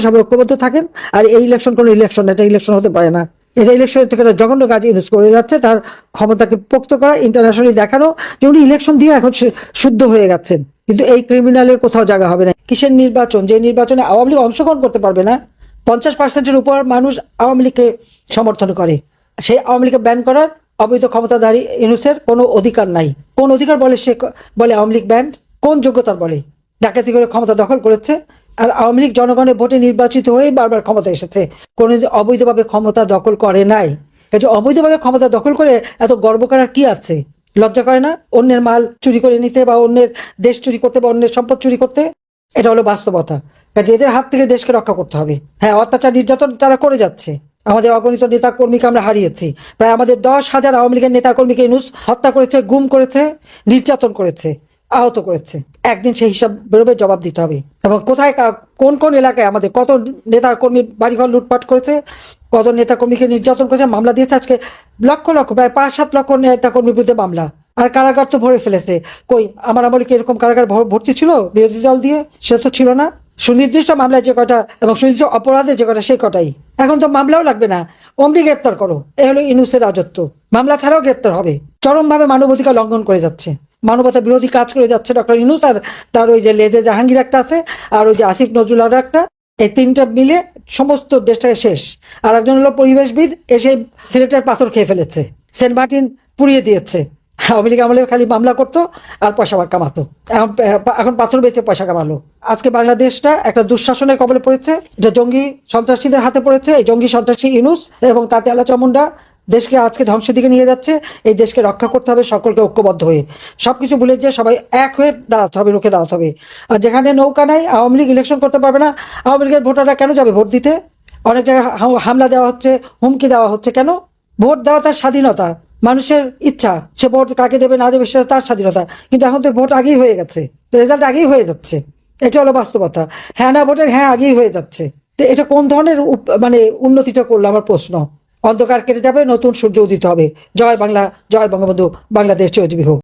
সবাই ঐক্যবদ্ধ থাকেন। আর এই ইলেকশন কোনো ইলেকশন, এটা ইলেকশন হতে পারে না। এটা ইলেকশন থেকে জঘন্য কাজ ইউজ করে যাচ্ছে, তার ক্ষমতাকে পোক্ত করা, ইন্টারন্যাশনালি দেখানো যে উনি ইলেকশন দিয়ে এখন শুদ্ধ হয়ে গেছেন। কিন্তু এই ক্রিমিনালের কোথাও জায়গা হবে না। কিসের নির্বাচন, যে নির্বাচনে আওয়ামী লীগ অংশগ্রহণ করতে পারবে না? 50%-এর উপর মানুষ আওয়ামী লীগকে সমর্থন করে। সেই আওয়ামী লীগকে ব্যান করার অবৈধ ক্ষমতাধারী ইউনূসের কোনো অধিকার নাই। কোন অধিকার বলে সে বলে আওয়ামী লীগ ব্যান্ড? কোন যোগ্যতার বলে? ডাকাতি করে ক্ষমতা দখল করেছে। আর আওয়ামী লীগ জনগণের ভোটে নির্বাচিত হয়ে বারবার ক্ষমতা এসেছে, কোনো অবৈধভাবে ক্ষমতা দখল করে নাই। কাজে অবৈধভাবে ক্ষমতা দখল করে এত গর্ব করার কি আছে? লজ্জা করে না অন্যের মাল চুরি করে নিতে, বা অন্যের দেশ চুরি করতে, বা অন্যের সম্পদ চুরি করতে? এটা হলো বাস্তবতা। কাজে এদের হাত থেকে দেশকে রক্ষা করতে হবে। হ্যাঁ, অত্যাচার নির্যাতন তারা করে যাচ্ছে। আমাদের অগণিত নেতা কর্মীকে আমরা হারিয়েছি। প্রায় আমাদের 10,000 আওয়ামী লীগের নেতা কর্মীকে ইউনূস হত্যা করেছে, গুম করেছে, নির্যাতন করেছে, আহত করেছে। একদিন সেই হিসাব বেরোবে, জবাব দিতে হবে। এবং কোথায়, কোন কোন এলাকায় আমাদের কত নেতা কর্মীর বাড়িঘর লুটপাট করেছে, কত নেতা কর্মীকে নির্যাতন করেছে, মামলা দিয়েছে। আজকে লক্ষ লক্ষ, প্রায় 5-7 লক্ষ নেতা কর্মীর বিরুদ্ধে মামলা। আর কারাগার তো ভরে ফেলেছে। কই আমার আমলে কি এরকম কারাগার ভর্তি ছিল বিরোধী দল দিয়ে? সেটা তো ছিল না। সুনির্দিষ্ট মামলায় যে কটা এবং সুনির্দিষ্ট অপরাধে যে কটা, সেই কটাই। এখন তো মামলাও লাগবে না, অমনি গ্রেপ্তার করো। এ হলো ইউনূসের রাজত্ব। মামলা ছাড়াও গ্রেপ্তার হবে। চরমভাবে মানবাধিকার লঙ্ঘন করে যাচ্ছে, মানবতা বিরোধী কাজ করে যাচ্ছে ডক্টর ইউনূস। আর তার ওই যে লেজে জাহাঙ্গীর একটা আছে, আর ওই যে আসিফ নজরুল আরও একটা, এই তিনটা মিলে সমস্ত দেশটাকে শেষ। আর একজন হলো পরিবেশবিদ, এসে সিলেটের পাথর খেয়ে ফেলেছে, সেন্ট মার্টিন পুড়িয়ে দিয়েছে। আওয়ামী লীগ আমলে খালি মামলা করতো আর পয়সা কামাতো, এখন পাথর বেচে পয়সা কামালো। আজকে বাংলাদেশটা একটা দুঃশাসনের কবলে পড়েছে, যে জঙ্গি সন্ত্রাসীদের হাতে পড়েছে। এই জঙ্গি সন্ত্রাসী ইউনূস এবং তার তেলা চামুন্ডা দেশকে আজকে ধ্বংসের দিকে নিয়ে যাচ্ছে। এই দেশকে রক্ষা করতে হবে সকলকে ঐক্যবদ্ধ হয়ে। সবকিছু ভুলে যে সবাই এক হয়ে দাঁড়াতে হবে, রুখে দাঁড়াতে হবে। আর যেখানে নৌকা নাই, আওয়ামী লীগ ইলেকশন করতে পারবে না। আওয়ামী লীগের ভোটাররা কেন যাবে ভোট দিতে? অনেক জায়গায় হামলা দেওয়া হচ্ছে, হুমকি দেওয়া হচ্ছে। কেন? ভোট দেওয়া তার স্বাধীনতা, মানুষের ইচ্ছা। সে ভোট কাকে দেবে না দেবে সেটা তার স্বাধীনতা। কিন্তু এখন তো ভোট আগেই হয়ে গেছে, রেজাল্ট আগেই হয়ে যাচ্ছে। এটা হলো বাস্তবতা। হ্যাঁ না ভোটের হ্যাঁ আগেই হয়ে যাচ্ছে। তো এটা কোন ধরনের মানে উন্নতিটা করলো আমার প্রশ্ন। অন্ধকার কেটে যাবে, নতুন সূর্য উদিত হবে। জয় বাংলা, জয় বঙ্গবন্ধু, বাংলাদেশ চিরজীবী হোক।